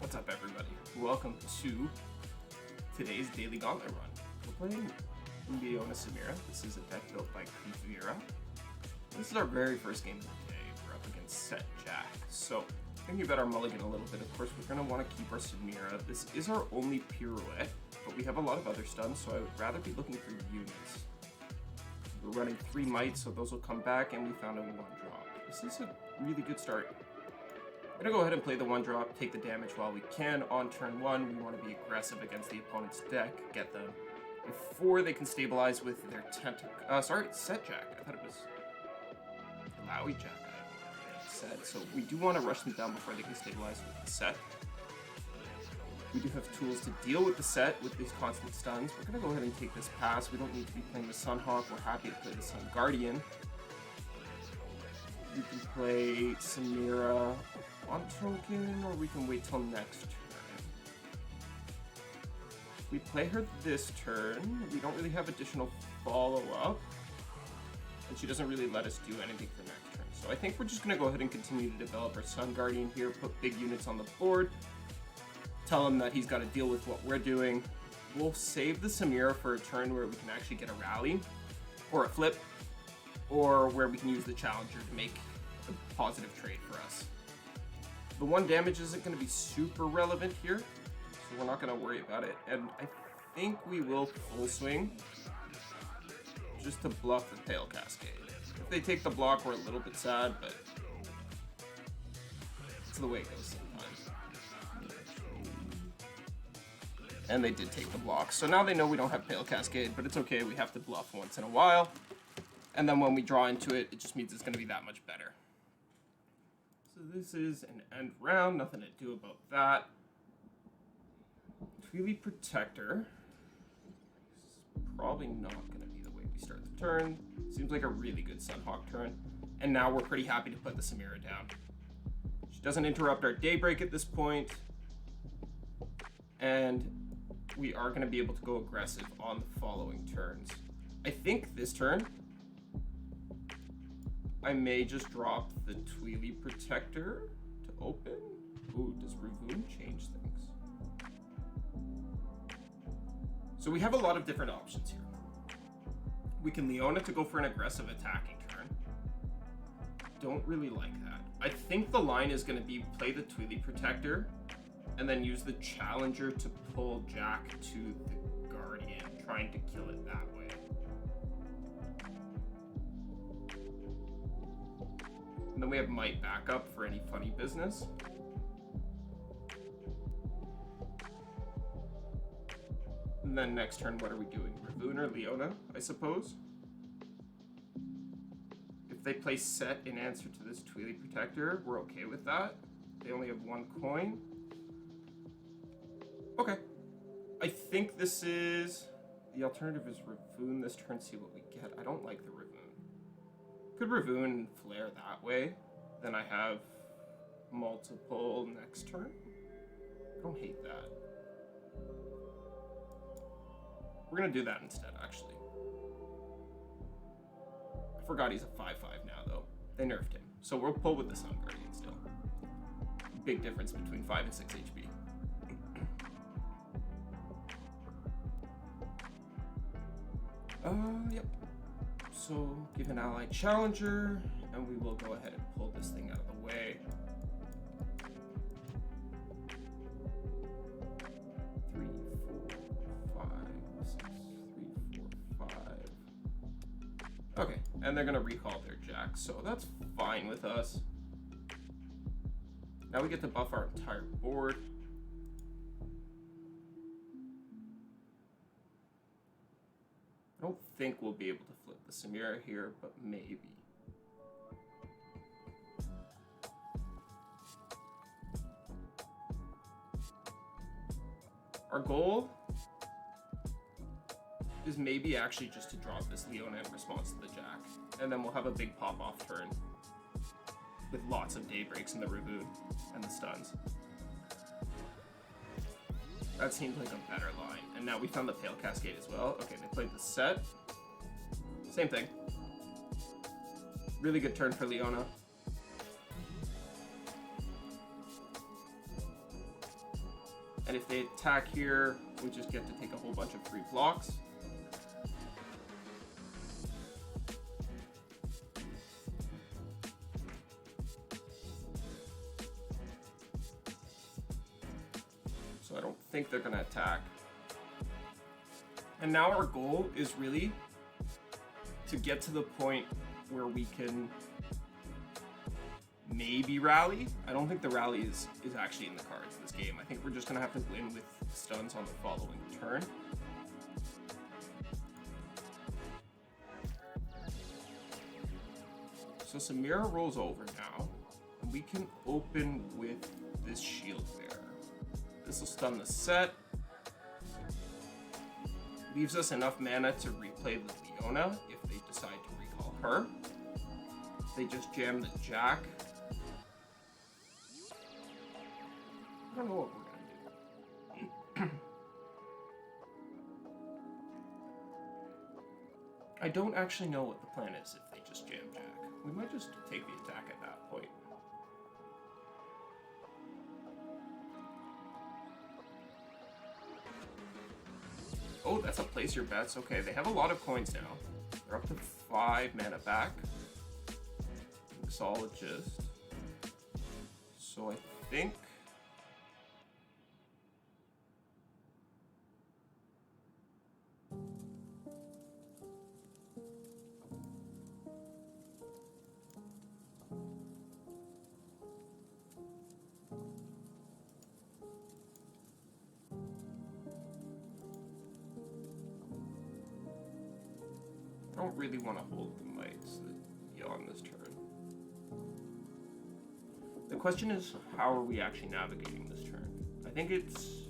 What's up, everybody? Welcome to today's daily Gauntlet run. We're playing Leona Samira. This is a deck built by Samira. This is our very first game of the day. We're up against Set Jack. So, thinking about our mulligan a little bit, of course, we're going to want to keep our Samira. This is our only pirouette, but we have a lot of other stuns, so I would rather be looking for units. We're running 3 mites, so those will come back, and we found a 1-drop. This is a really good start. I'm going to go ahead and play the 1-drop, take the damage while we can. On turn 1, we want to be aggressive against the opponent's deck, get them before they can stabilize with their sorry, Set Jack. I thought it was Lowy Jack I said. So we do want to rush them down before they can stabilize with the set. We do have tools to deal with the set with these constant stuns. We're going to go ahead and take this pass. We don't need to be playing the Sunhawk. We're happy to play the Sun Guardian. We can play Samira on token, or we can wait till next turn. We play her this turn. We don't really have additional follow-up, and she doesn't really let us do anything for next turn. So I think we're just going to go ahead and continue to develop our Sun Guardian here, put big units on the board, tell him that he's got to deal with what we're doing. We'll save the Samira for a turn where we can actually get a rally, or a flip, or where we can use the Challenger to make a positive trade for us. The 1 damage isn't going to be super relevant here, so we're not going to worry about it. And I think we will full swing just to bluff the Pale Cascade. If they take the block, we're a little bit sad, but it's the way it goes sometimes. And they did take the block, so now they know we don't have Pale Cascade, but it's okay, we have to bluff once in a while. And then when we draw into it, it just means it's going to be that much better. So this is an end round, nothing to do about that. Tweely Protector. This is probably not going to be the way we start the turn. Seems like a really good Sunhawk turn. And now we're pretty happy to put the Samira down. She doesn't interrupt our Daybreak at this point. And we are going to be able to go aggressive on the following turns. I think this turn, I may just drop the Tweely Protector to open. Ooh, does Ravoon change things? So we have a lot of different options here. We can Leona to go for an aggressive attacking turn. Don't really like that. I think the line is going to be play the Tweely Protector and then use the Challenger to pull Jack to the Guardian, trying to kill it that way. And then we have Might backup for any funny business. And then next turn, what are we doing? Ravoon or Leona, I suppose? If they play Set in answer to this Tweely Protector, we're okay with that. They only have 1 coin. Okay. I think this is... The alternative is Ravoon this turn, see what we get. I don't like the Ravoon. Could Ravoon and Flair that way, then I have multiple next turn. I don't hate that. We're going to do that instead, actually. I forgot he's a 5/5 now, though. They nerfed him. So we'll pull with the Sun Guardian still. Big difference between 5 and 6 HP. Yep. So give an ally Challenger, and we will go ahead and pull this thing out of the way. 3, 4, 5, 6, 3, 4, 5. Okay, and they're gonna recall their Jack, so that's fine with us. Now we get to buff our entire board. I don't think we'll be able to flip the Samira here, but maybe. Our goal is maybe actually just to drop this Leona in response to the Jack, and then we'll have a big pop-off turn with lots of Daybreaks in the Ravoon and the stuns. That seems like a better line. And now we found the Pale Cascade as well. Okay, they played the Set. Same thing. Really good turn for Leona. And if they attack here, we just get to take a whole bunch of free blocks. So I don't think they're gonna attack. And now our goal is really to get to the point where we can maybe rally. I don't think the rally is actually in the cards in this game. I think we're just gonna have to win with stuns on the following turn. So Samira rolls over now, and we can open with this shield bearer. This will stun the set. Leaves us enough mana to replay the Leona if they decide to recall her. They just jam the Jack. I don't know what we're gonna do. I don't actually know what the plan is if they just jam Jack. We might just take the attack at that point. Oh, that's a place your bets. Okay, they have a lot of coins now. They're up to 5 mana back. Mixologist. So I think... I don't really want to hold the mites on this turn. The question is, how are we actually navigating this turn? I think it's...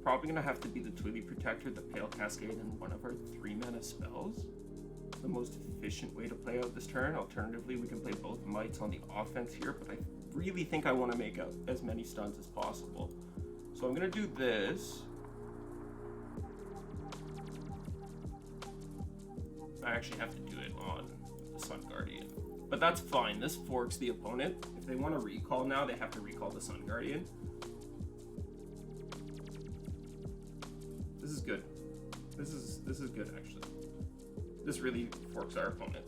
probably going to have to be the Twiggy Protector, the Pale Cascade, and one of our 3 mana spells. The most efficient way to play out this turn. Alternatively, we can play both mites on the offense here, but I really think I want to make out as many stuns as possible. So I'm going to do this. I actually have to do it on the Sun Guardian. But that's fine. This forks the opponent. If they want to recall now, they have to recall the Sun Guardian. This is good. This is good, actually. This really forks our opponent.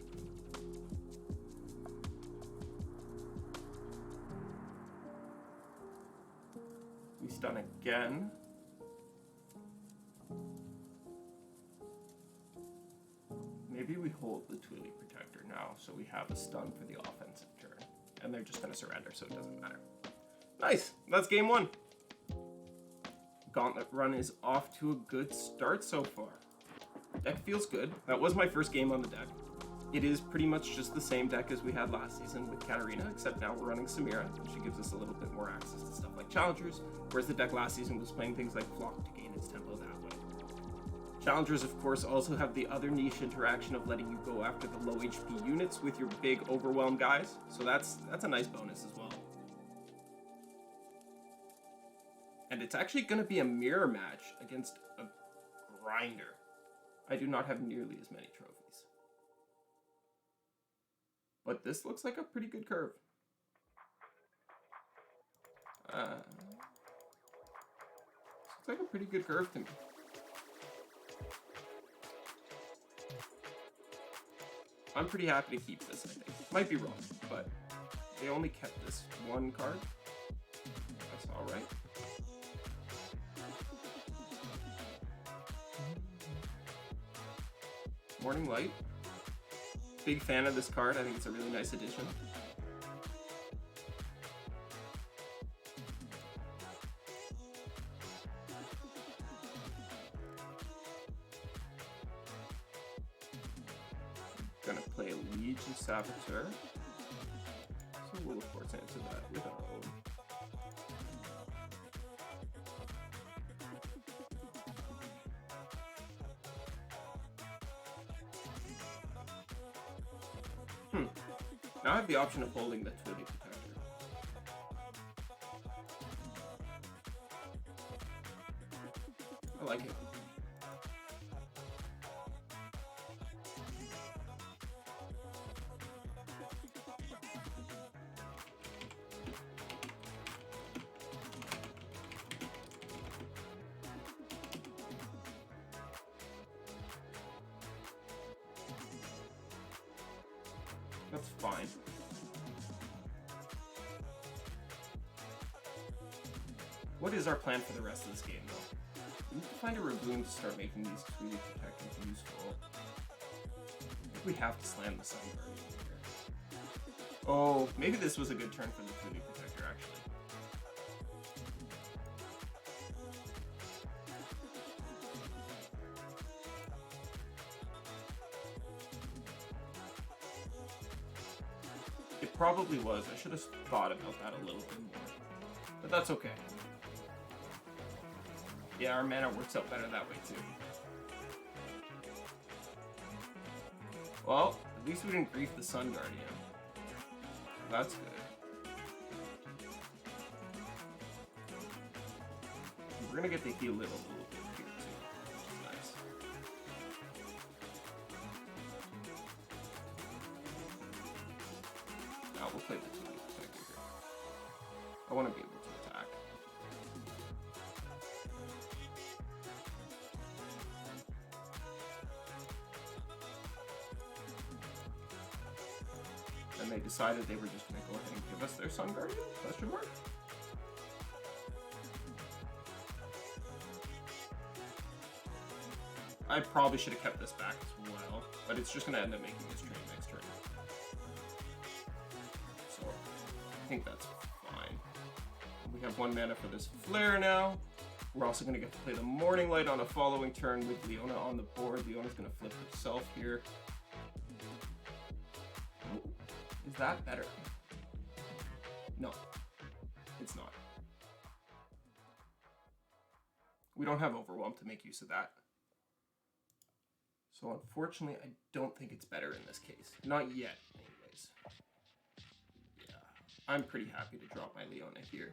We stun again. Maybe we hold the Twilly Protector now, so we have a stun for the offensive turn. And they're just going to surrender, so it doesn't matter. Nice! That's game 1. Gauntlet run is off to a good start so far. Deck feels good. That was my first game on the deck. It is pretty much just the same deck as we had last season with Katarina, except now we're running Samira, and she gives us a little bit more access to stuff like Challengers, whereas the deck last season was playing things like Flock to gain its tempo that way. Challengers, of course, also have the other niche interaction of letting you go after the low HP units with your big overwhelm guys, so that's a nice bonus as well. And it's actually going to be a mirror match against a grinder. I do not have nearly as many trophies. But this looks like a pretty good curve. Looks like a pretty good curve to me. I'm pretty happy to keep this, I think. Might be wrong, but they only kept this one card. That's alright. Morning Light. Big fan of this card. I think it's a really nice addition. Gonna play Legion Saboteur. So we'll of course answer that with our own. Now I have the option of holding the Twilly Protector. I like it. That's fine. What is our plan for the rest of this game, though? We need to find a Raboon to start making these 2D protectors useful. I think we have to slam the Sun Guardian here. Oh, maybe this was a good turn for the 2D protector, actually. It probably was. I should have thought about that a little bit more. But that's okay. Yeah, our mana works out better that way too. Well, at least we didn't grief the Sun Guardian. That's good. We're gonna get to heal it a little bit here too, which is nice. Now we'll play the 2D protector here. I want to be able to attack. And they decided they were just going to go ahead and give us their Sun Guardian? Question mark? I probably should have kept this back as well, but it's just going to end up making this trade next turn. So, I think that's fine. We have 1 mana for this Flair now. We're also going to get to play the Morning Light on a following turn with Leona on the board. Leona's going to flip herself here. Ooh. Is that better? No, it's not. We don't have Overwhelm to make use of that. So unfortunately, I don't think it's better in this case. Not yet, anyways. Yeah, I'm pretty happy to drop my Leona here.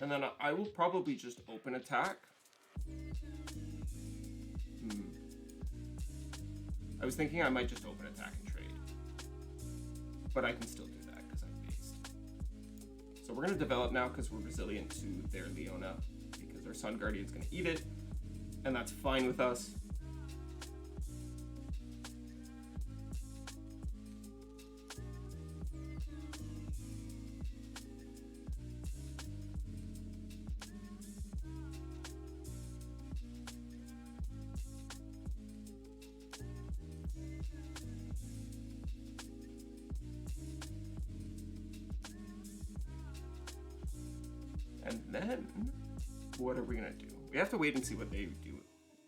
And then I will probably just open attack. I was thinking I might just open attack and trade. But I can still do that because I'm based. So we're going to develop now because we're resilient to their Leona. Because our Sun Guardian's going to eat it. And that's fine with us. And then, what are we gonna do? We have to wait and see what they do.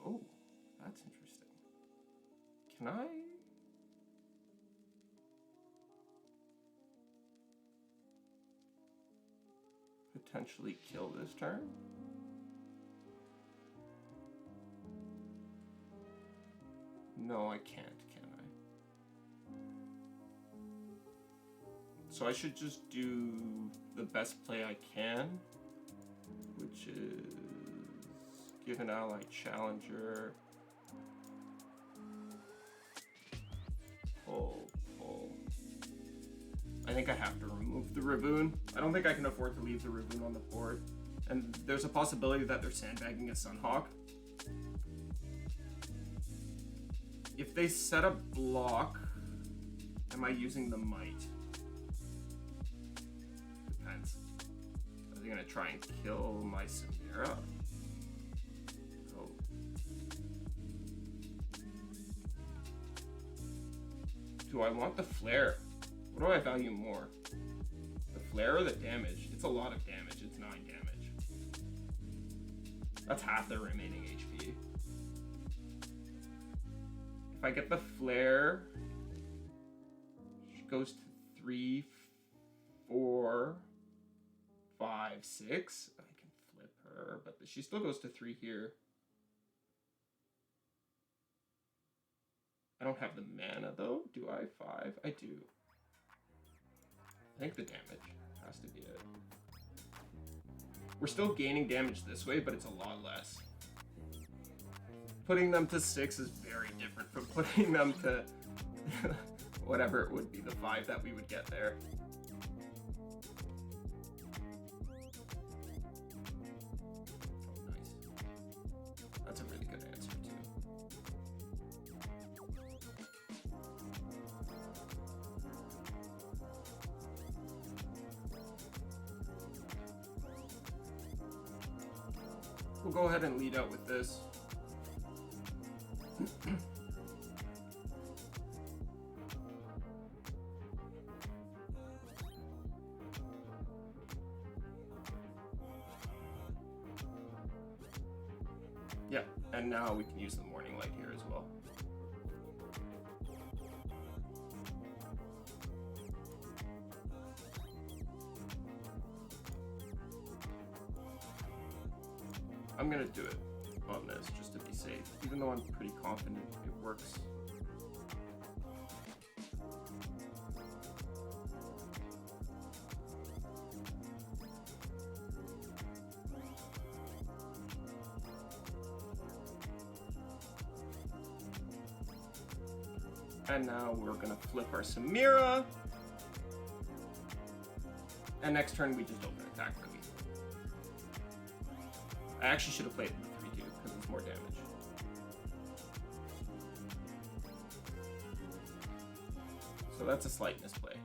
Oh, that's interesting. Can I? Potentially kill this turn? No, I can't, can I? So I should just do the best play I can, which is give an ally challenger, pull. I think I have to remove the Raboon. I don't think I can afford to leave the Raboon on the board. And there's a possibility that they're sandbagging a Sunhawk. If they set a block, am I using the Might? Depends. Are they gonna try and kill my Samira? Oh. Do I want the Flair? What do I value more? The Flair or the damage? It's a lot of damage. It's 9 damage. That's half their remaining HP. If I get the Flair, she goes to 3, 4, 5, 6. I can flip her, but she still goes to 3 here. I don't have the mana though. Do I? 5? I do. I think the damage has to be it. We're still gaining damage this way, but it's a lot less. Putting them to 6 is very different from putting them to whatever it would be, the 5 that we would get there. We'll go ahead and lead out with this. Yeah, and now we can use the morning light here as well. I'm gonna do it on this just to be safe, even though I'm pretty confident it works. And now we're gonna flip our Samira. And next turn we just open attack for me. I actually should have played the 3-2 because it's more damage. So that's a slight misplay,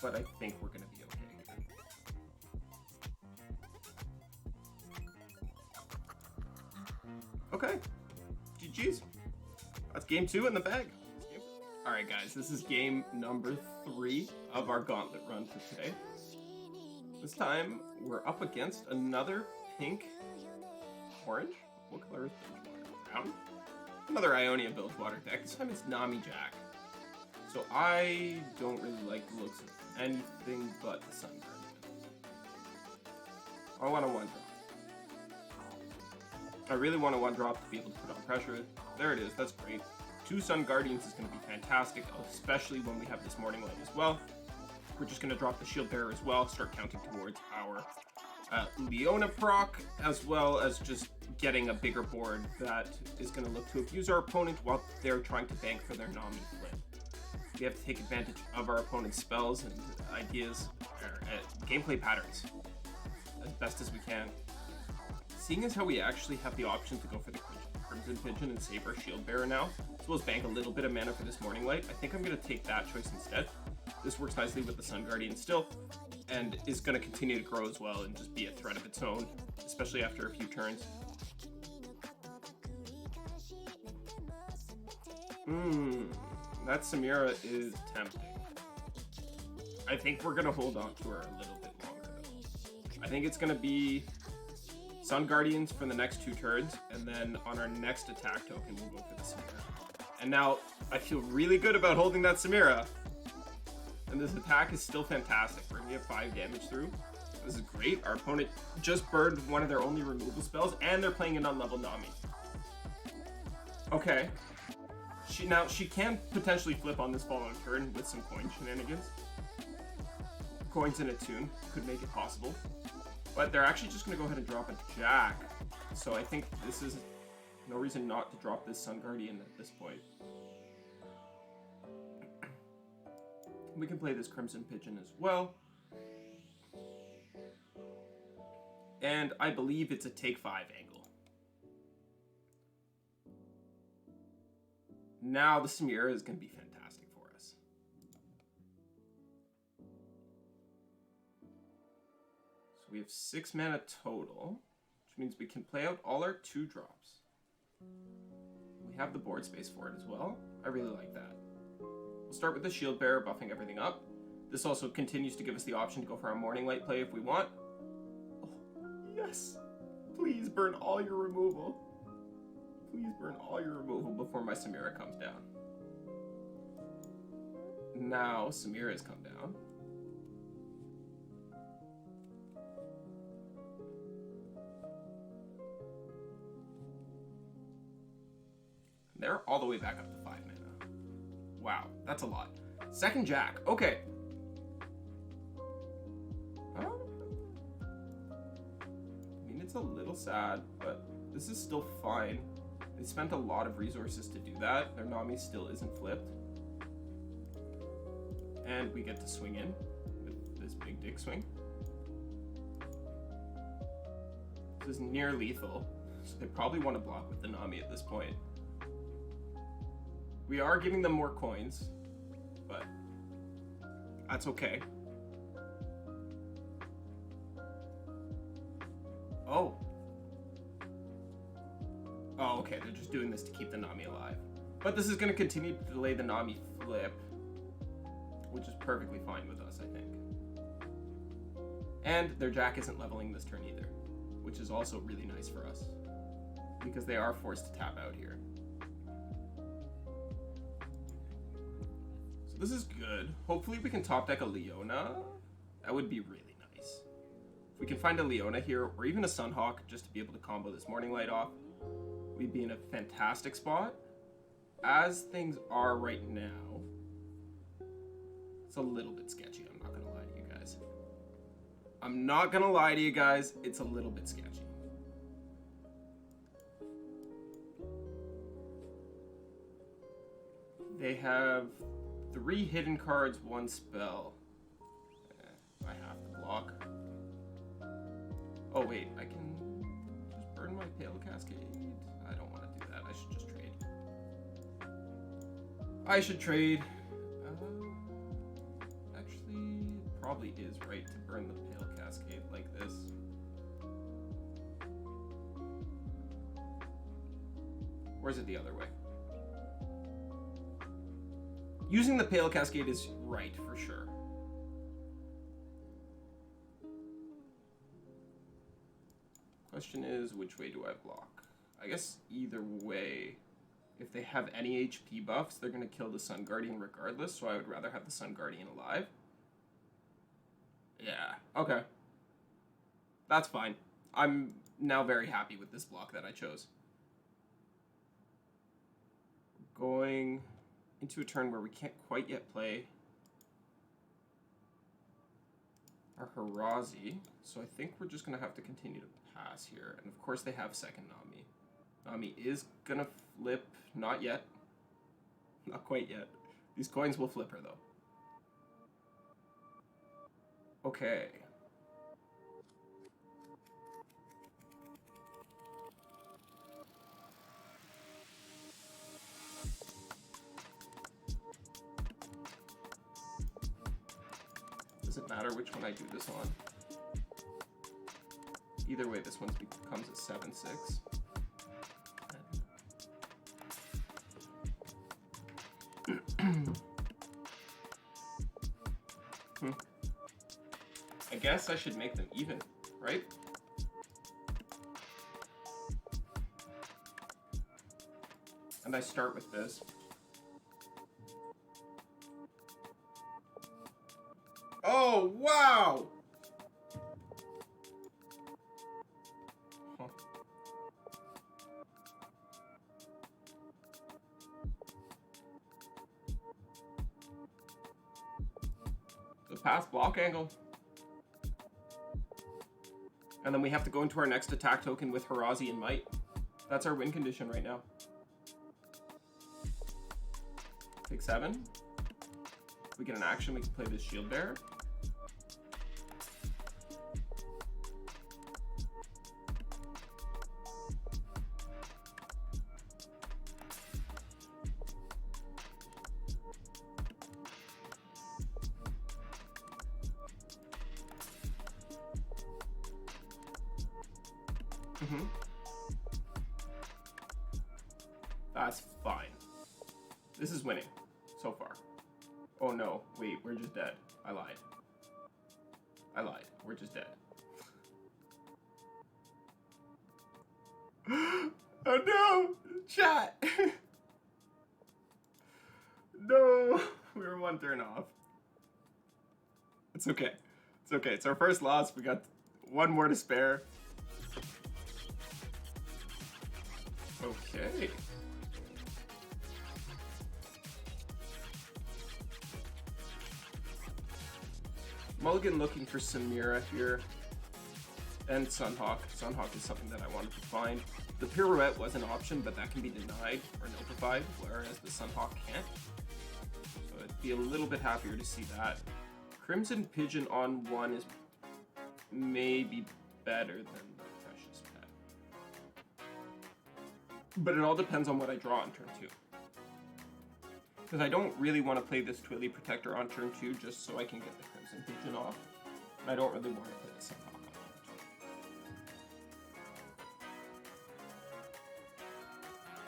but I think we're gonna be okay. Okay, GG's. That's game 2 in the bag. Alright guys, this is game number 3 of our Gauntlet run for today. This time, we're up against another pink, orange? What color is Bilgewater? Brown? Another Ionia Bilgewater deck. This time it's Nami Jack. So I don't really like the looks of anything but the Sun Guardian. I want a 1-drop. I really want a 1-drop to be able to put on pressure. There it is, that's great. 2 Sun Guardians is going to be fantastic, especially when we have this morning light as well. We're just going to drop the Shield Bearer as well, start counting towards our Leona proc, as well as just getting a bigger board that is going to look to abuse our opponent while they're trying to bank for their Nami flip. We have to take advantage of our opponent's spells and ideas, or gameplay patterns, as best as we can. Seeing as how we actually have the option to go for the Crimson Pigeon and save our Shield Bearer now, as well as bank a little bit of mana for this morning light, I think I'm going to take that choice instead. This works nicely with the Sun Guardian still, and is going to continue to grow as well and just be a threat of its own, especially after a few turns. That Samira is tempting. I think we're going to hold on to her a little bit longer though. I think it's going to be Sun Guardians for the next 2 turns, and then on our next attack token, we'll go for the Samira. And now, I feel really good about holding that Samira. And this attack is still fantastic. We're gonna get 5 damage through. This is great. Our opponent just burned one of their only removal spells, and they're playing an unleveled Nami. Okay. She can potentially flip on this following turn with some coin shenanigans. Coins in a tune could make it possible. But they're actually just going to go ahead and drop a Jack. So I think this is no reason not to drop this Sun Guardian at this point. We can play this Crimson Pigeon as well. And I believe it's a take 5 angle. Now the Samira is going to be fantastic for us. So we have 6 mana total, which means we can play out all our 2 drops. We have the board space for it as well. I really like that. We'll start with the Shield Bearer, buffing everything up. This also continues to give us the option to go for our Morning Light play if we want. Oh, yes! Please burn all your removal. Please burn all your removal before my Samira comes down. Now Samira has come down. They're all the way back up to 5 mana. Wow, that's a lot. Second Jack, okay. I mean, it's a little sad, but this is still fine. They spent a lot of resources to do that. Their Nami still isn't flipped. And we get to swing in with this big dick swing. This is near lethal, so they probably want to block with the Nami at this point. We are giving them more coins, but that's okay. Oh. okay, they're just doing this to keep the Nami alive. But this is going to continue to delay the Nami flip, which is perfectly fine with us, I think. And their Jack isn't leveling this turn either, which is also really nice for us, because they are forced to tap out here. So this is good. Hopefully we can top deck a Leona. That would be really nice. If we can find a Leona here, or even a Sunhawk, just to be able to combo this Morning Light off, we'd be in a fantastic spot. As things are right now, it's a little bit sketchy, I'm not gonna lie to you guys. I'm not gonna lie to you guys, it's a little bit sketchy. They have 3 hidden cards, 1 spell. I have to block. Oh wait, I can just burn my Pale Cascade. I don't want to do that, I should just trade. I should trade. Actually, it probably is right to burn the Pale Cascade like this. Or is it the other way? Using the Pale Cascade is right, for sure. Question is, which way do I block? I guess either way. If they have any HP buffs, they're going to kill the Sun Guardian regardless, so I would rather have the Sun Guardian alive. Yeah, okay. That's fine. I'm now very happy with this block that I chose. Going into a turn where we can't quite yet play our Hirazi, so I think we're just going to have to continue to pass here. And of course they have second Nami. Nami is going to flip. Not yet. Not quite yet. These coins will flip her, though. Okay. Does it matter which one I do this on? Either way, this one becomes a 7-6. I guess I should make them even, right? And I start with this. Oh, wow! Huh. The pass block angle. And then we have to go into our next attack token with Hirazi and Might. That's our win condition right now. Take 7. If we get an action, we can play this Shield Bearer. That's fine. This is winning so far. Oh no, wait, we're just dead. I lied. I lied. We're just dead. Oh no! Chat! No! We were 1 turn off. It's okay. It's okay. It's our first loss. We got 1 more to spare. Okay. Mulligan looking for Samira here. And Sunhawk. Sunhawk is something that I wanted to find. The Pirouette was an option, but that can be denied or notified, whereas the Sunhawk can't. So I'd be a little bit happier to see that. Crimson Pigeon on 1 is maybe better than the Precious Pet. But it all depends on what I draw on turn 2. Because I don't really want to play this Twilly Protector on turn 2 just so I can get the Crimson Pigeon off. And I don't really want to play the Sunhawk on turn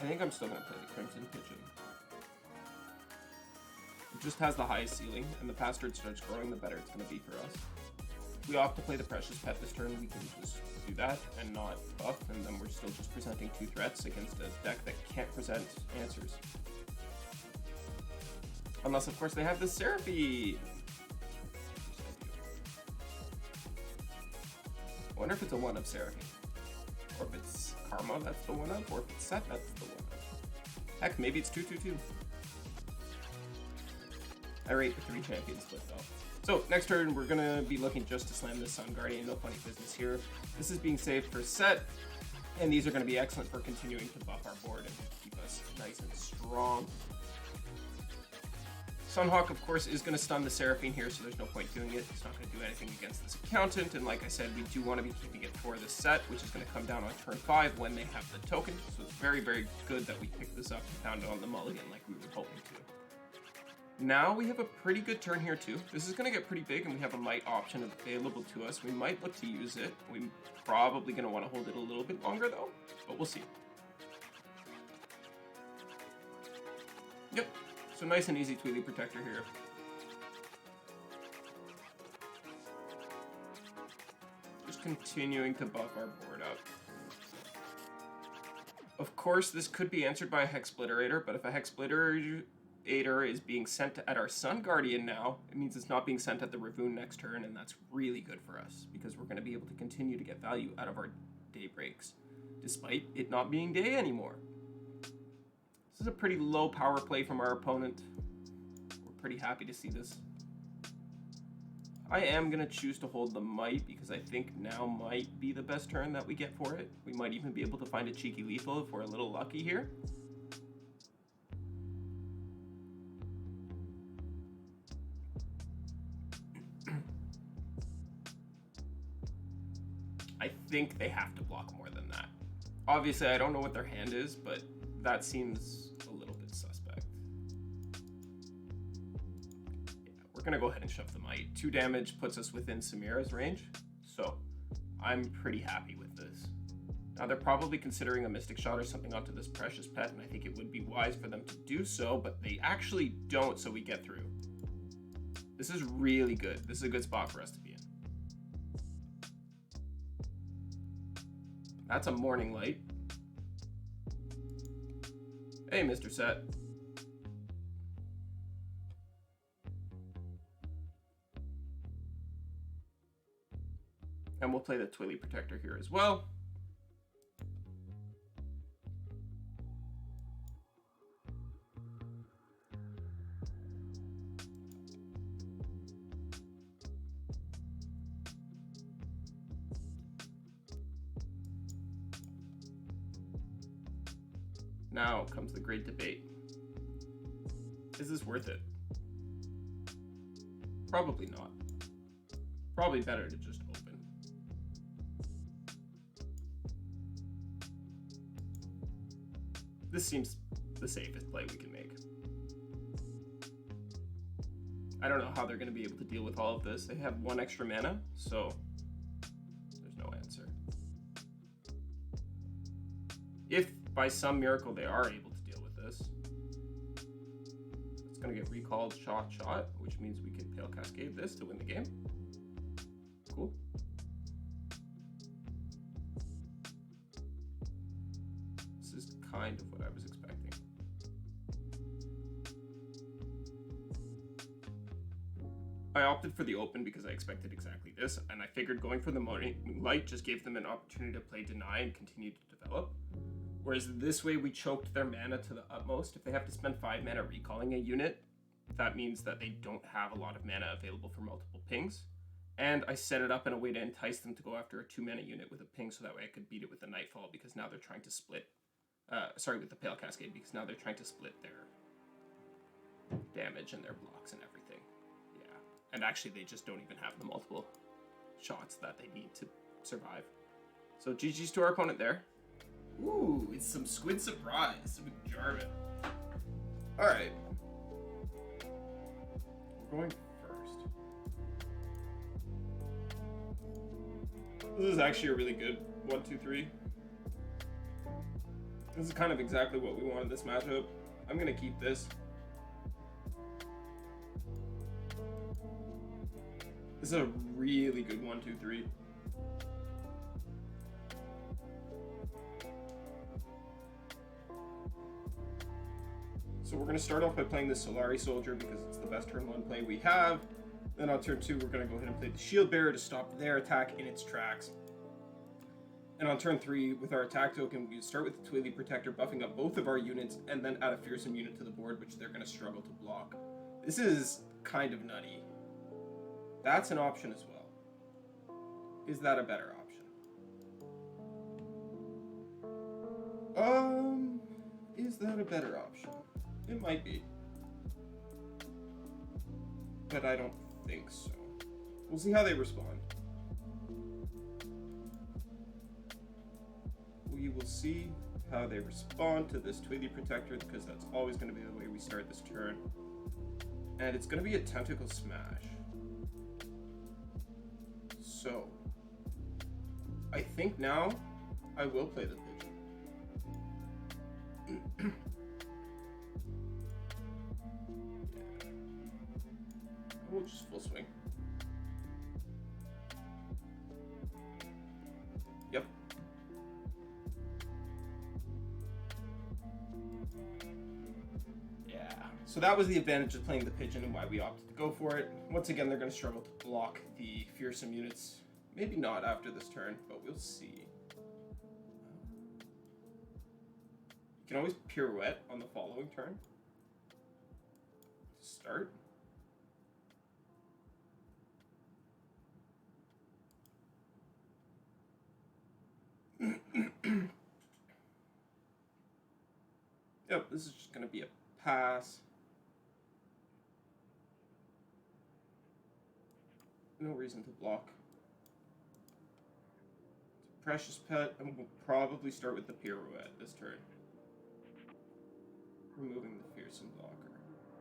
I think I'm still going to play the Crimson Pigeon. It just has the highest ceiling, and the faster it starts growing, the better it's going to be for us. If we opt to play the Precious Pet this turn, we can just do that and not buff, and then we're still just presenting 2 threats against a deck that can't present answers. Unless, of course, they have the Seraphine. I wonder if it's a 1-of Seraphine. Or if it's Karma, that's the 1-of. Or if it's Set, that's the 1-of. Heck, maybe it's 2/2/2. I rate the 3 champion split, though. So, next turn, we're going to be looking just to slam this Sun Guardian. No funny business here. This is being saved for Set. And these are going to be excellent for continuing to buff our board and keep us nice and strong. Sunhawk, of course, is going to stun the Seraphine here, so there's no point doing it. It's not going to do anything against this Accountant, and like I said, we do want to be keeping it for the Set, which is going to come down on turn 5 when they have the token, so it's very, very good that we picked this up and found it on the mulligan like we were hoping to. Now we have a pretty good turn here too. This is going to get pretty big, and we have a might option available to us. We might look to use it. We're probably going to want to hold it a little bit longer though, but we'll see. Yep. So nice and easy Tweely Protector here. Just continuing to buff our board up. Of course, this could be answered by a Hex Splitterator, but if a Hex Splitterator is being sent at our Sun Guardian now, it means it's not being sent at the Ravoon next turn, and that's really good for us, because we're going to be able to continue to get value out of our Daybreaks, despite it not being day anymore. This is a pretty low power play from our opponent. We're pretty happy to see this. I am going to choose to hold the Might because I think now might be the best turn that we get for it. We might even be able to find a cheeky lethal if we're a little lucky here. I think they have to block more than that. Obviously, I don't know what their hand is, but that seems a little bit suspect. Yeah, we're gonna go ahead and shove the Might. 2 damage puts us within Samira's range, so I'm pretty happy with this. Now they're probably considering a Mystic Shot or something onto this Precious Pet, and I think it would be wise for them to do so, but they actually don't, so we get through. This is really good. This is a good spot for us to be in. That's a Morning Light. Hey, Mr. Set. And we'll play the Tweely Protector here as well. Now comes the great debate. Is this worth it? Probably not. Probably better to just open. This seems the safest play we can make. I don't know how they're going to be able to deal with all of this. They have 1 extra mana, so there's no answer. If by some miracle they are able to deal with this, it's going to get recalled shot, which means we can Pale Cascade this to win the game. Cool. This is kind of what I was expecting. I opted for the open because I expected exactly this, and I figured going for the Morning Light just gave them an opportunity to play Deny and continue to develop. Whereas this way we choked their mana to the utmost. If they have to spend 5 mana recalling a unit, that means that they don't have a lot of mana available for multiple pings. And I set it up in a way to entice them to go after a 2 mana unit with a ping, so that way I could beat it with the Nightfall, because now they're trying to split, with the Pale Cascade, because now they're trying to split their damage and their blocks and everything. Yeah, and actually they just don't even have the multiple shots that they need to survive. So GG's to our opponent there. Ooh, it's some Squid Surprise, some Jarvan. Alright. We're going first. This is actually a really good 1, 2, 3. This is kind of exactly what we wanted this matchup. I'm going to keep this. This is a really good 1-2-3. So we're going to start off by playing the Solari Soldier because it's the best turn 1 play we have. Then on turn 2, we're going to go ahead and play the Shield Bearer to stop their attack in its tracks. And on turn 3, with our attack token, we start with the Twilly Protector, buffing up both of our units, and then add a Fearsome unit to the board, which they're going to struggle to block. This is kind of nutty. That's an option as well. Is that a better option? Is that a better option? It might be. But I don't think so. We'll see how they respond. We will see how they respond to this Twiggy Protector, because that's always going to be the way we start this turn. And it's going to be a Tentacle Smash. So, I think now I will play the Pigeon. We'll just full swing. Yep. Yeah. So that was the advantage of playing the Pigeon and why we opted to go for it. Once again, they're going to struggle to block the Fearsome units. Maybe not after this turn, but we'll see. You can always pirouette on the following turn. Start. Yep, this is just going to be a pass. No reason to block. It's a precious pet, and we'll probably start with the pirouette this turn. Removing the Fearsome blocker.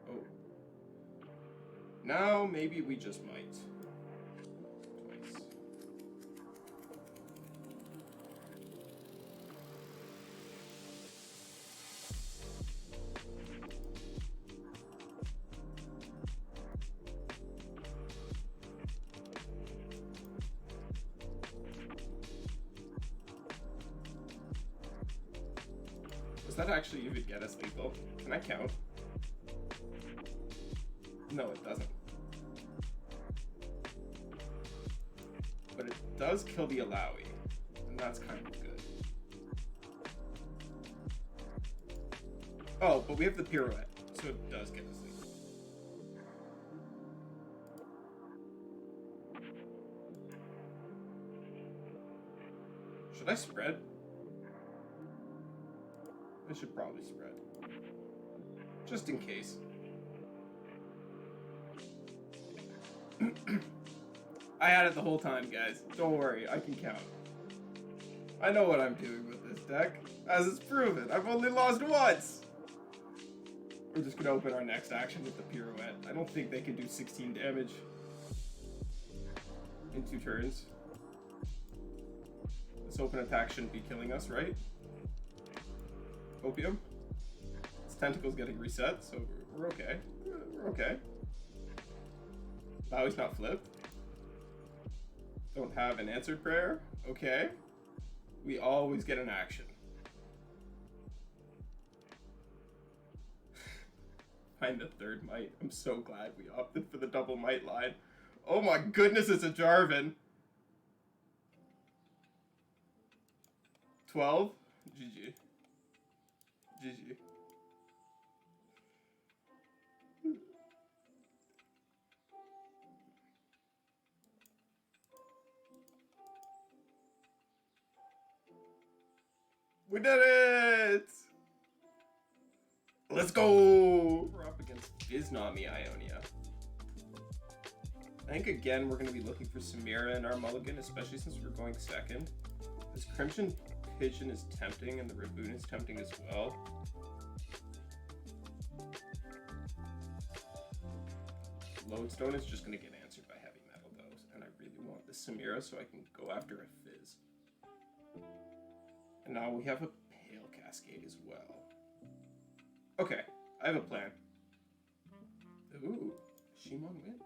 Oh. Now maybe we just might. Twice. Does that actually even get us lethal? Can I count? No, it doesn't. But it does kill the Alawi, and that's kind of good. Oh, but we have the pirouette, so it does get us lethal. Should I spread? I should probably spread. Just in case. I had it the whole time, guys. Don't worry, I can count. I know what I'm doing with this deck, as it's proven. I've only lost once! We're just gonna open our next action with the pirouette. I don't think they can do 16 damage in 2 turns. This open attack shouldn't be killing us, right? Opium. His tentacle's getting reset, so we're okay. We're okay. Now he's not flipped. Don't have an answered prayer. Okay. We always get an action. Find the 3rd might. I'm so glad we opted for the double might line. Oh my goodness, it's a Jarvan. 12. GG. GG. We did it! Let's go! We're up against Biznami Ionia. I think again we're going to be looking for Samira in our mulligan, especially since we're going 2nd. This Crimson Pigeon is tempting, and the Raboon is tempting as well. Lodestone is just going to get answered by Heavy Metal, though, and I really want this Samira so I can go after a Fizz. And now we have a Hail Cascade as well. Okay, I have a plan. Ooh, Shimon Wind.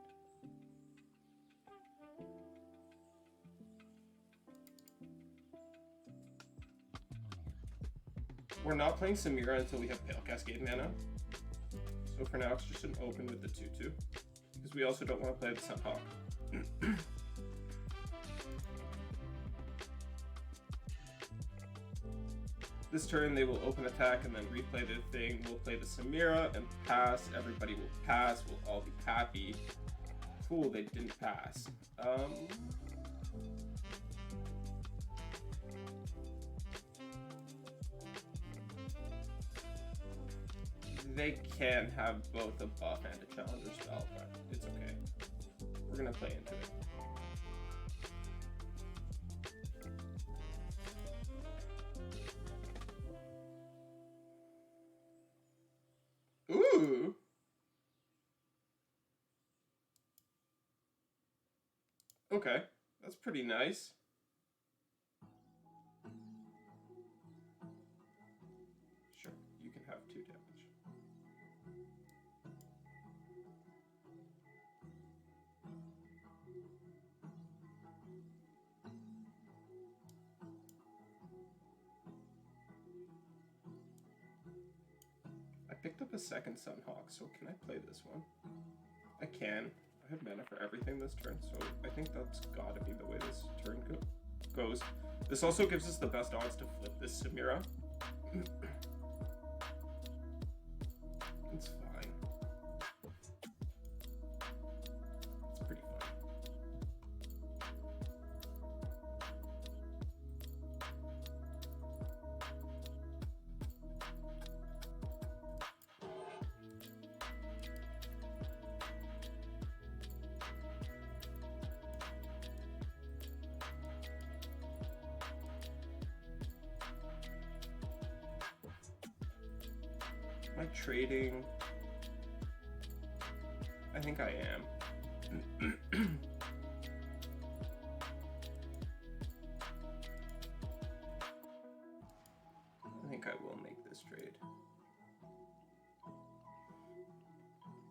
We're not playing Samira until we have Pale Cascade mana. So for now, it's just an open with the 2/2. Because we also don't want to play the Sunhawk. This turn, they will open attack and then replay their thing. We'll play the Samira and pass. Everybody will pass. We'll all be happy. Cool, they didn't pass. They can have both a buff and a challenger spell, but it's okay. We're gonna play into it. Ooh! Okay, that's pretty nice. Sure, you can have 2 damage. I picked up a second Sunhawk, so can I play this one? I can. I have mana for everything this turn, so I think that's gotta be the way this turn goes. This also gives us the best odds to flip this Samira. It's fine. It's pretty fun. Am I trading? I think I am. I think I will make this trade.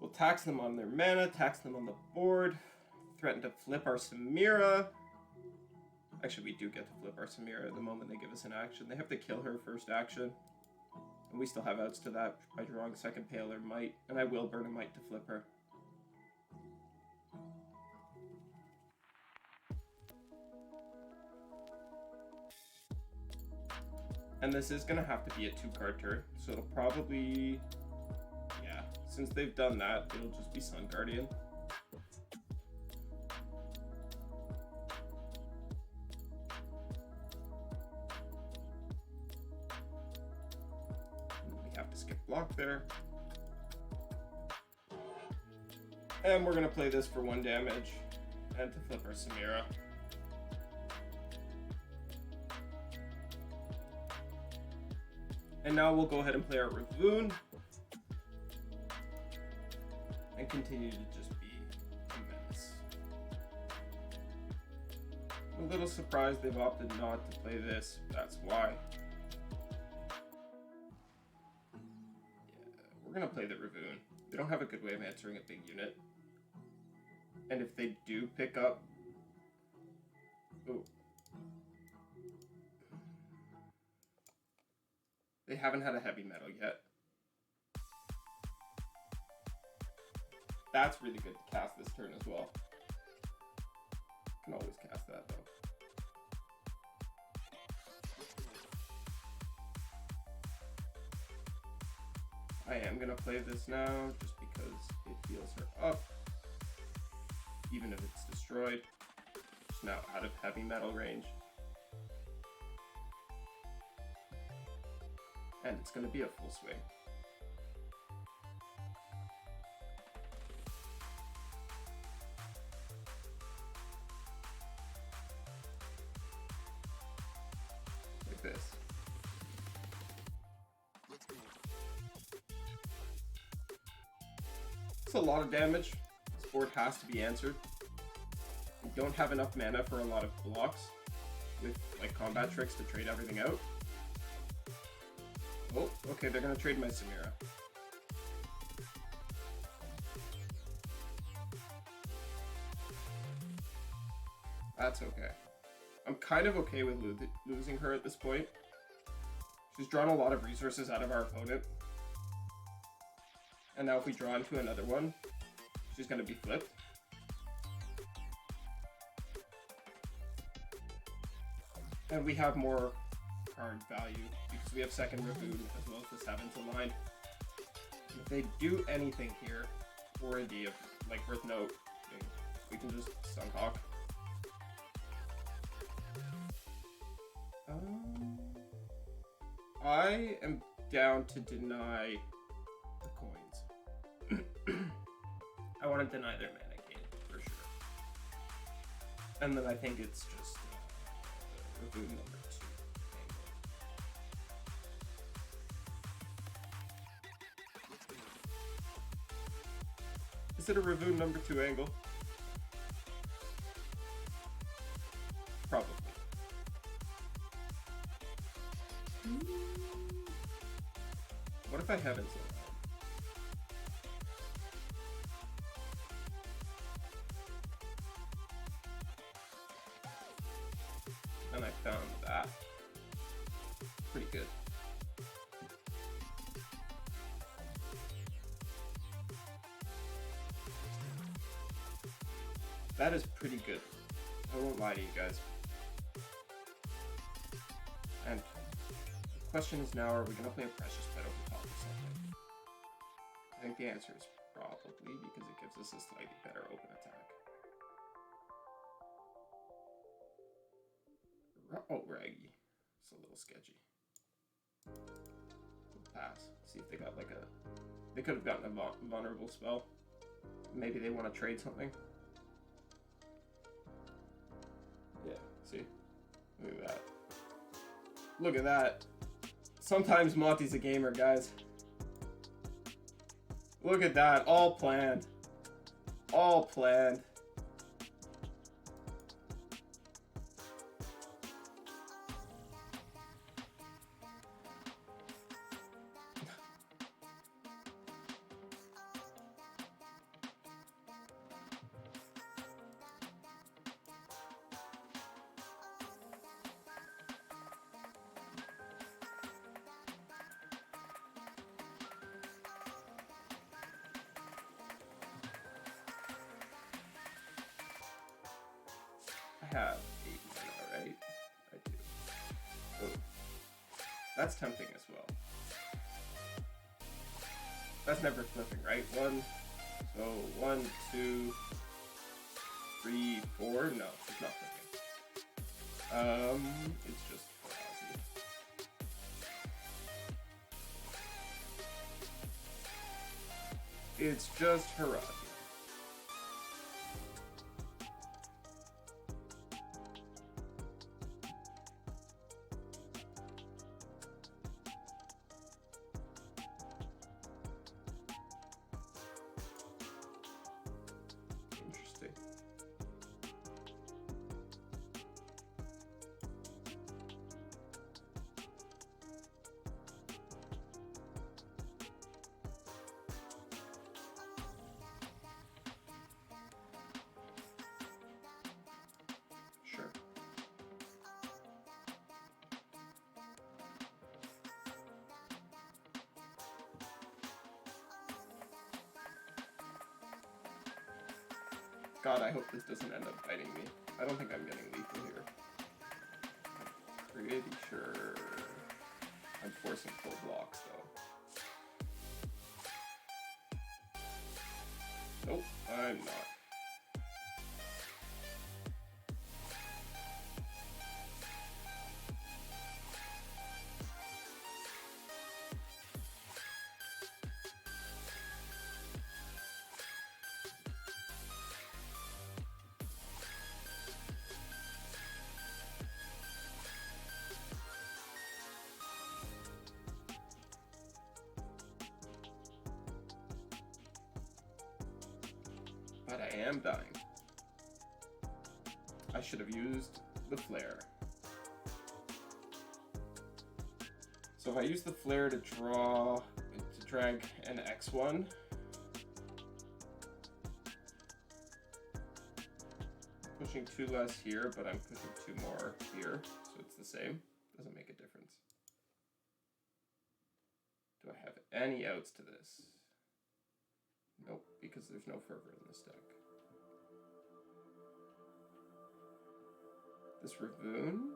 We'll tax them on their mana, tax them on the board, threaten to flip our Samira. Actually, we do get to flip our Samira the moment they give us an action. They have to kill her first action. And we still have outs to that by drawing second Pale or Might, and I will burn a Might to flip her. And this is going to have to be a 2-card turn, so it'll probably, yeah, since they've done that, it'll just be Sun Guardian. Have to skip block there. And we're going to play this for 1 damage and to flip our Samira. And now we'll go ahead and play our Ravoon and continue to just be a menace. I'm a little surprised they've opted not to play this. That's why. We're going to play the Ravoon. They don't have a good way of answering a big unit. And if they do pick up... Ooh. They haven't had a heavy metal yet. That's really good to cast this turn as well. Can always cast that though. I am going to play this now, just because it heals her up, even if it's destroyed. It's now out of heavy metal range. And it's going to be a full swing. Like this. It's a lot of damage. This board has to be answered. We don't have enough mana for a lot of blocks with like combat tricks to trade everything out. Oh, okay, they're gonna trade my Samira. That's okay. I'm kind of okay with losing her at this point. She's drawn a lot of resources out of our opponent. And now if we draw into another one, she's gonna be flipped. And we have more card value because we have second Ravoon as well as the 7th line. If they do anything here worthy of like worth note, we can just Sunhawk. I am down to deny the coins. I want to deny their mana gain for sure. And then I think it's just Ravoon number 2 angle. Is it a Ravoon number 2 angle? Probably. What if I haven't sold that? And I found that. Pretty good. That is pretty good. I won't lie to you guys. And the question is now, are we going to play a Precious Pet over top or something? I think the answer is probably, because it gives us a slightly better open attack. Oh, Raggy. It's a little sketchy. We'll pass. See if they got like a... They could have gotten a vulnerable spell. Maybe they want to trade something. Yeah, see? Look at that. Look at that. Sometimes Monty's a gamer, guys. Look at that. All planned. All planned. I have 8 mana, right? I do. Oh. That's tempting as well. That's never flipping, right? 1, so 1, 2, 3, 4. No, it's not flipping. It's just Flair. It's just Harazi. Interesting. Sure. God, I hope this doesn't end up biting me. I don't think I'm getting lethal here. I'm pretty sure I'm forcing full blocks, though. Nope, I'm not. But I am dying. I should have used the Flair. So if I use the Flair to drag an X1, pushing 2 less here, but I'm pushing 2 more here, so it's the same. Doesn't make a difference. Do I have any outs to this? Nope, because there's no fervor in this deck. This Ravoon.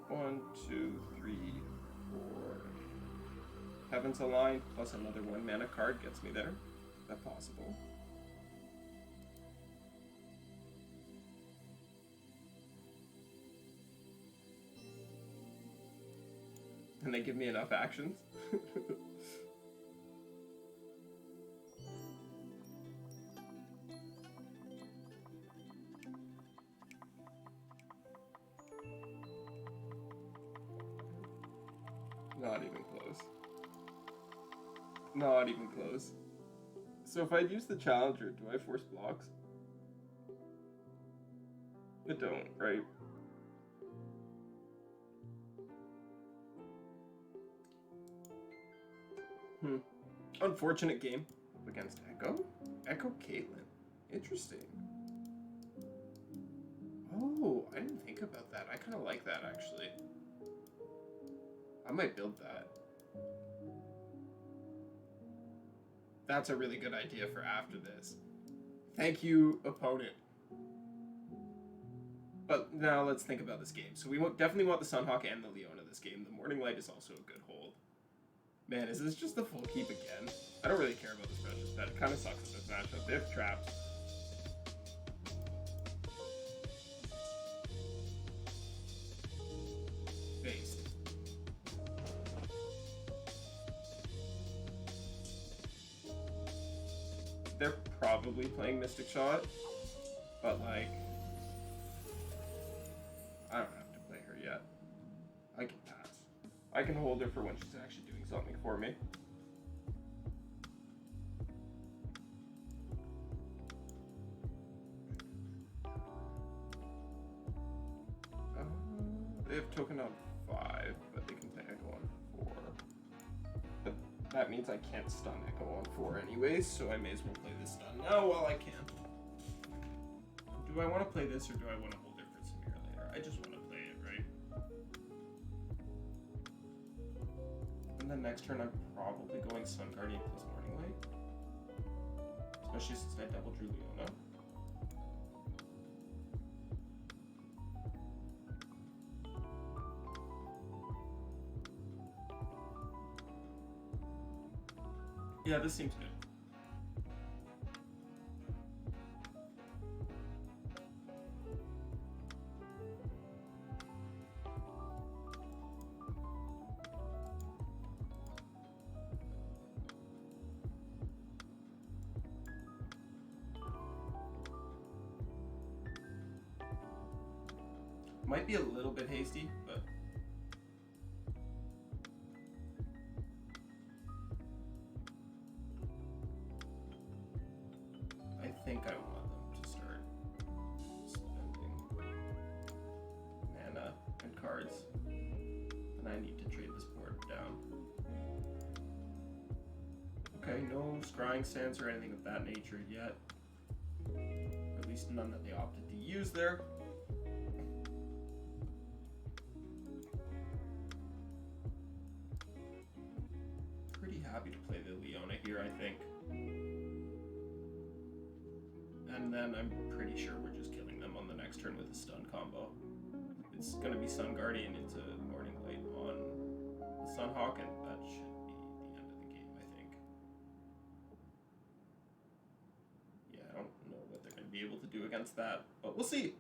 One, two, three, four. Heaven's Aligned plus another 1 mana card gets me there. Is that possible? And they give me enough actions? Not even close. Not even close. So if I use the Challenger, do I force blocks? I don't, right? Unfortunate game against Echo. Echo Caitlyn. Interesting. Oh, I didn't think about that. I kind of like that, actually. I might build that. That's a really good idea for after this. Thank you, opponent. But now let's think about this game. So we definitely want the Sunhawk and the Leona this game. The Morning Light is also a good hold. Man, is this just the full keep again? I don't really care about this Precious Pet. It kind of sucks in this matchup. They have traps. Based. They're probably playing Mystic Shot, but like, I don't have to play her yet. I can pass. I can hold her for when she's actually doing something for me. They have token on 5, but they can play Echo on 4. But that means I can't stun Echo on 4 anyways, so I may as well play this stun now while I can. Do I want to play this or do I want to hold it for Samira later? I just want to play it, right? And then next turn I'm probably going Sun Guardian plus Morning Light. Especially since I double drew Leona. Yeah, this seems good. Might be a little bit hasty, but I think I want them to start spending mana and cards, and I need to trade this board down. Okay, no scrying sands or anything of that nature yet. At least none that they opted to use there. Happy to play the Leona here, I think. And then I'm pretty sure we're just killing them on the next turn with a stun combo. It's going to be Sun Guardian into Morning Light on the Sunhawk, and that should be the end of the game, I think. Yeah, I don't know what they're going to be able to do against that, but we'll see.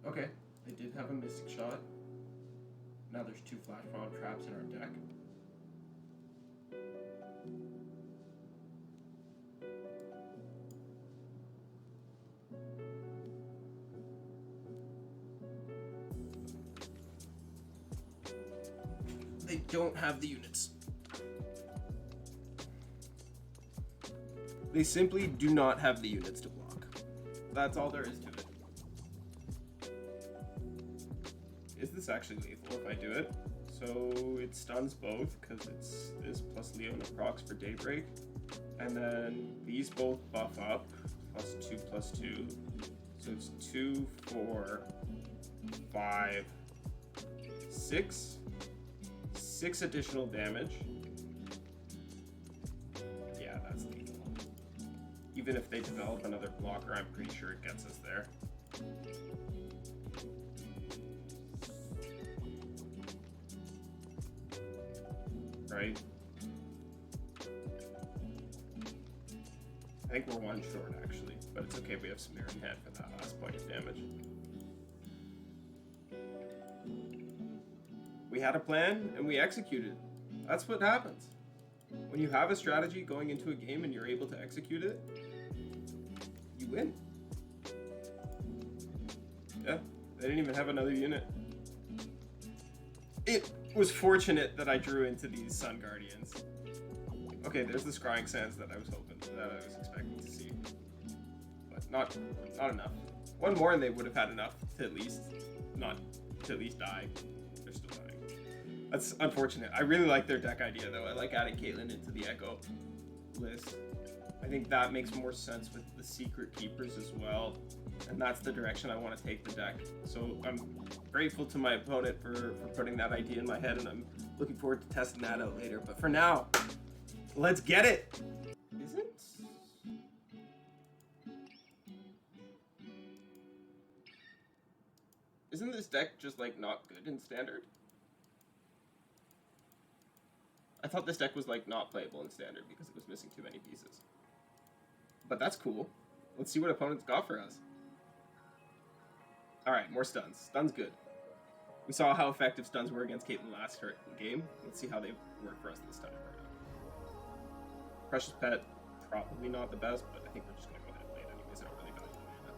Okay, they did have a Mystic Shot. Now there's 2 Flash Bomb traps in our deck. don't have the units. They simply do not have the units to block. That's all there is to it. Is this actually lethal if I do it? So it stuns both because it's this plus Leona procs for Daybreak. And then these both buff up. +2/+2. So it's 2, 4, 5, 6. 6 additional damage. Yeah, that's lethal. Even if they develop another blocker, I'm pretty sure it gets us there. Right? I think we're one short actually, but it's okay, we have Samira in hand for that last point of damage. We had a plan and we executed. That's what happens. When you have a strategy going into a game and you're able to execute it, you win. Yeah, they didn't even have another unit. It was fortunate that I drew into these Sun Guardians. Okay, there's the Scrying Sands that I was expecting to see. But not enough. One more and they would have had enough to at least die. They're still dying. That's unfortunate. I really like their deck idea though. I like adding Caitlyn into the Echo list. I think that makes more sense with the Secret Keepers as well. And that's the direction I want to take the deck. So I'm grateful to my opponent for putting that idea in my head, and I'm looking forward to testing that out later. But for now, let's get it! Isn't this deck just like not good in Standard? I thought this deck was like not playable in Standard because it was missing too many pieces. But that's cool. Let's see what opponents got for us. Alright, more stuns. Stuns good. We saw how effective stuns were against Caitlyn last game. Let's see how they work for us this time. Precious Pet, probably not the best, but I think we're just going to go ahead and play it anyways. I don't really value mana.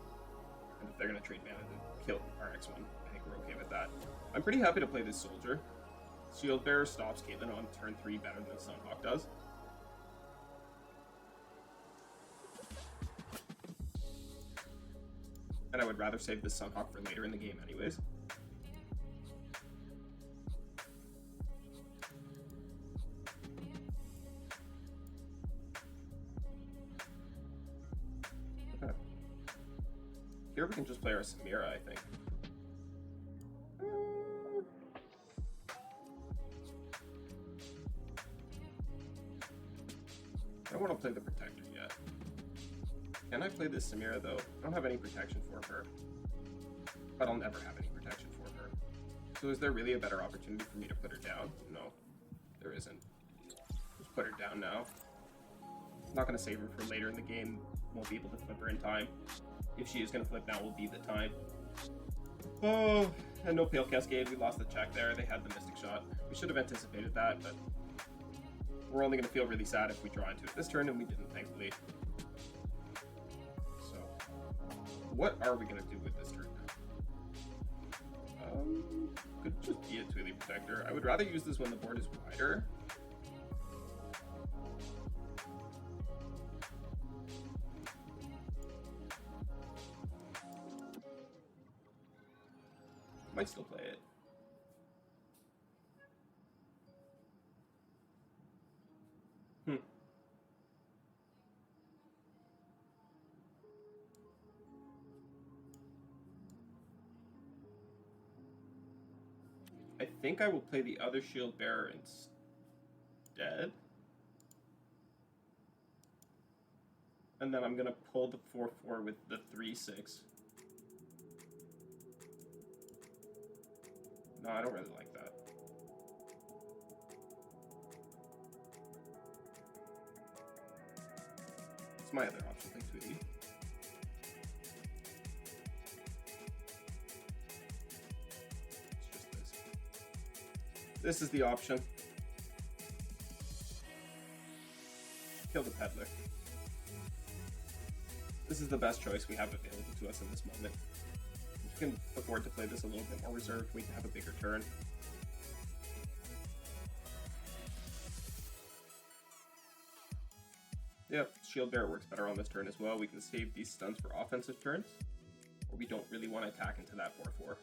And if they're going to trade mana to kill our X1, I think we're okay with that. I'm pretty happy to play this Soldier. Shield Bearer stops Caitlyn on turn 3 better than Sunhawk does. And I would rather save this Sunhawk for later in the game anyways. Okay. Here we can just play our Samira, I think. I don't want to play the Protector yet. Can I play this Samira though? I don't have any protection for her. But I'll never have any protection for her. So is there really a better opportunity for me to put her down? No, there isn't. Just put her down now. I'm not going to save her for later in the game. Won't be able to flip her in time. If she is going to flip now will be the time. Oh, and no Pale Cascade. We lost the check there. They had the Mystic Shot. We should have anticipated that, but we're only going to feel really sad if we draw into it this turn, and we didn't, thankfully. So, what are we going to do with this turn? Could just be a Tweely Protector. I would rather use this when the board is wider. Might still play it. I think I will play the other Shield Bearer instead. And then I'm going to pull the 4/4 with the 3/6. No, I don't really like that. It's my other option, thanks, Tweety. It's just this. This is the option. Kill the Peddler. This is the best choice we have available to us in this moment. We can afford to play this a little bit more reserved. We can have a bigger turn. Shield Bearer works better on this turn as well. We can save these stuns for offensive turns, or we don't really want to attack into that 4/4.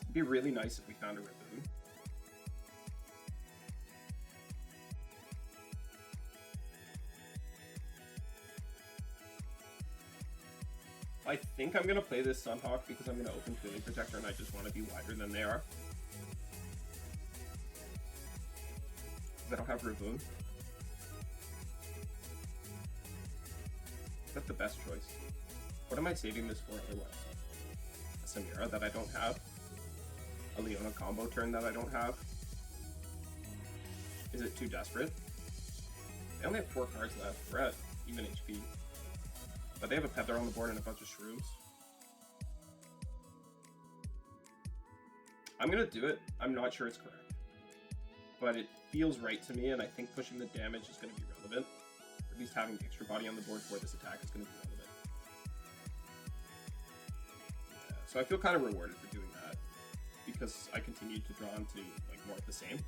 It'd be really nice if we found a Raboon. I think I'm going to play this Sunhawk because I'm going to open Feeling Protector and I just want to be wider than they are. I don't have Raboon. Is that the best choice? What am I saving this for otherwise? A Samira that I don't have? A Leona combo turn that I don't have? Is it too desperate? They only have 4 cards left. We're at even HP. But they have a Peddler on the board and a bunch of Shrooms. I'm gonna do it. I'm not sure it's correct. But it feels right to me, and I think pushing the damage is going to be relevant. Or at least having the extra body on the board for this attack is going to be relevant. Yeah, so I feel kind of rewarded for doing that, because I continue to draw into like more of the same.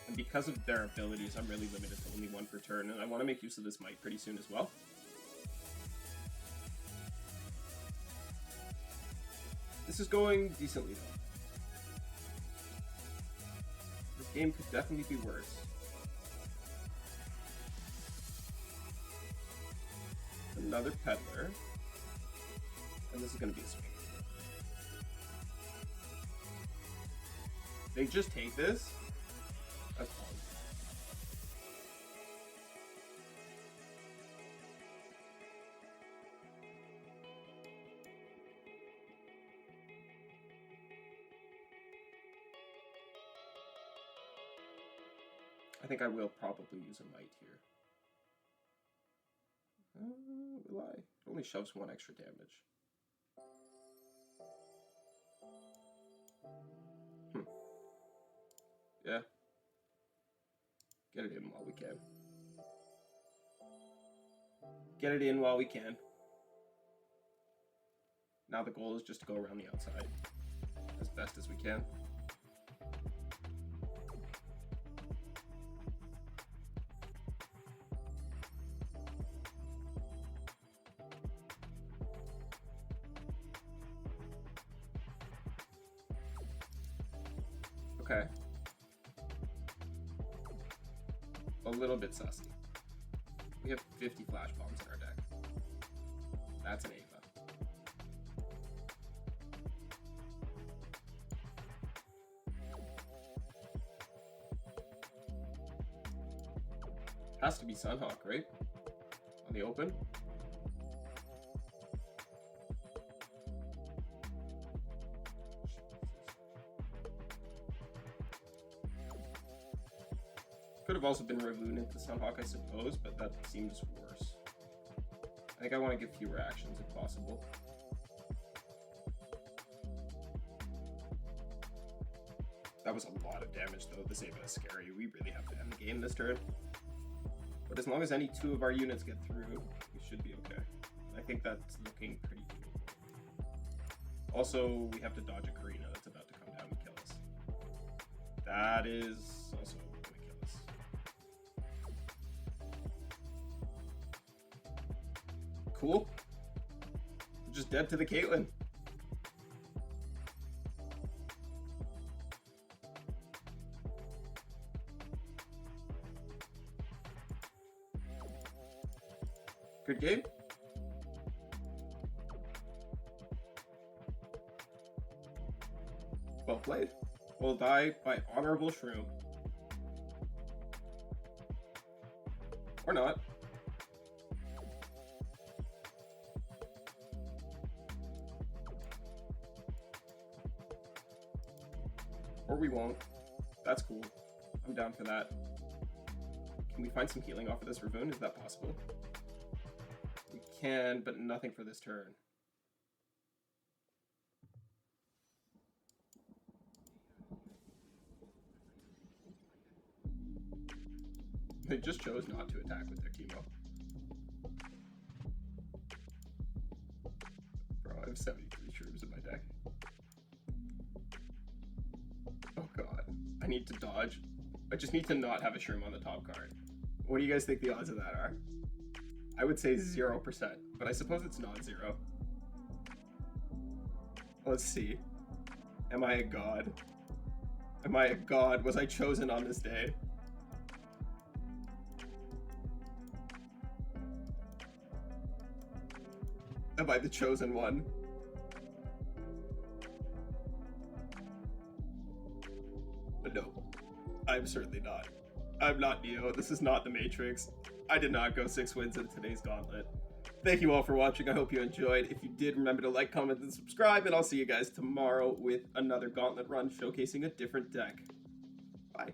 And because of their abilities, I'm really limited to only 1 per turn, and I want to make use of this might pretty soon as well. This is going decently though. This game could definitely be worse. Another Peddler. And this is going to be a swing. They just take this? That's fine. I think I will probably use a might here. Will I? It only shoves 1 extra damage. Yeah. Get it in while we can. Get it in while we can. Now the goal is just to go around the outside as best as we can. Okay. A little bit sussy. We have 50 flash bombs in our deck. That's an Ava. Has to be Sunhawk, right? On the open. Could have also been Raboon into Sunhawk, I suppose, but that seems worse. I think I want to give fewer actions if possible. That was a lot of damage though. This Ava is scary. We really have to end the game this turn. But as long as any 2 of our units get through, we should be okay. I think that's looking pretty doable. Also, we have to dodge a Karina that's about to come down and kill us. That is also going to kill us. Cool. We're just dead to the Caitlyn. Good game. Well played. We'll die by honorable shroom. Or not. Or we won't. That's cool. I'm down for that. Can we find some healing off of this Raboon? Is that possible? We can, but nothing for this turn. They just chose not to attack with their chemo. Bro, I have 73 shrooms in my deck. Oh god. I need to dodge. I just need to not have a shroom on the top card. What do you guys think the odds of that are? I would say 0%, but I suppose it's not 0. Let's see. Am I a god? Am I a god? Was I chosen on this day? Am I the chosen one? No, I'm certainly not. I'm not Neo. This is not the Matrix. I did not go 6 wins in today's Gauntlet. Thank you all for watching. I hope you enjoyed. If you did, remember to like, comment, and subscribe, and I'll see you guys tomorrow with another Gauntlet run showcasing a different deck. Bye.